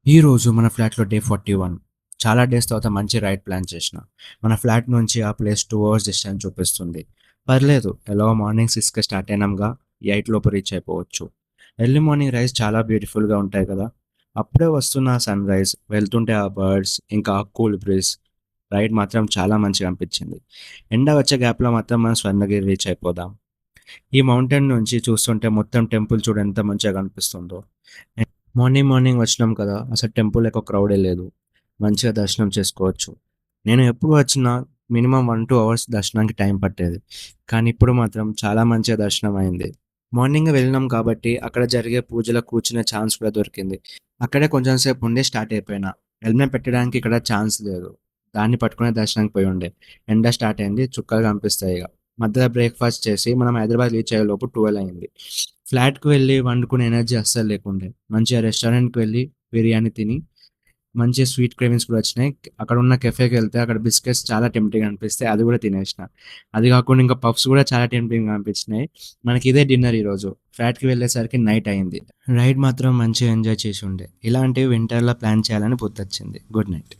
ఈరోజు మన ఫ్లాట్‌లో డే 41. చాలా డేస్ తర్వాత మంచి రైడ్ ప్లాన్ చేషినా. మన ఫ్లాట్ నుంచి ఆ ప్లేస్ 2 అవర్స్ డిస్టెన్స్ చూపిస్తుంది. పర్లేదు ఎలాగో మార్నింగ్ 6కి స్టార్ట్ అయినాంగా 8 లోపు రీచ్ అయిపోవచ్చు. ఎర్లీ మార్నింగ్ రైజ్ చాలా బ్యూటిఫుల్‌గా ఉంటాయి కదా! అప్పుడే వస్తున్న ఆ సన్‌రైజ్, వెళ్తుంటే ఆ బర్డ్స్, ఇంకా ఆ కూల్ బ్రీజ్ రైడ్ మాత్రం చాలా మంచిగా అనిపించింది. ఎండ వచ్చే గ్యాప్‌లో మాత్రం మనం స్వర్ణగిరి రీచ్ అయిపోదాం. ఈ మౌంటైన్ నుంచి చూస్తుంటే మొత్తం టెంపుల్ చూడు ఎంత మంచిగా కనిపిస్తుందో. మార్నింగ్ వచ్చినాం కదా! అసలు టెంపుల్ ఎక్కువ క్రౌడే లేదు. మంచిగా దర్శనం చేసుకోవచ్చు. నేను ఎప్పుడు వచ్చినా మినిమమ్ 1, 2 అవర్స్ దర్శనానికి టైం పట్టేది. కానీ ఇప్పుడు మాత్రం చాలా మంచిగా దర్శనం అయింది. మార్నింగే వెళ్ళినాం కాబట్టి అక్కడ జరిగే పూజలో కూర్చునే ఛాన్స్ కూడా దొరికింది. అక్కడే కొంచెం సేపు ఉండి స్టార్ట్ అయిపోయినా. హెల్మెట్ పెట్టడానికి ఇక్కడ ఛాన్స్ లేదు. దాన్ని పట్టుకునే దర్శనానికి పోయుండే. ఎండ స్టార్ట్ అయింది. చుక్కలు కనిపిస్తాయి ఇగ. మధ్యలో బ్రేక్‌ఫాస్ట్ చేసి మనం హైదరాబాద్ రీచ్ అయ్యేలోపు 12 అయింది. ఫ్లాట్‌కి వెళ్ళి వండుకునే ఎనర్జీ అస్సలు లేకుండే. మంచిగా రెస్టారెంట్‌కి వెళ్ళి బిర్యానీ తిని, మంచి స్వీట్ క్రేవింగ్స్ కూడా వచ్చినాయి. అక్కడున్న కెఫేకెళ్తే అక్కడ బిస్కెట్స్ చాలా టెంప్టింగ్‌గా అనిపిస్తే అది కూడా తినేసిన. అది కాకుండా ఇంకా పఫ్స్ కూడా చాలా టెంప్టింగ్‌గా అనిపించినాయి. మనకి ఇదే డిన్నర్ ఈరోజు. ఫ్లాట్‌కి వెళ్ళేసరికి నైట్ అయింది. రైడ్ మాత్రం మంచిగా ఎంజాయ్ చేసుండే. ఇలాంటివి వింటర్‌లో ప్లాన్ చేయాలని గుర్తొచ్చింది. Good night.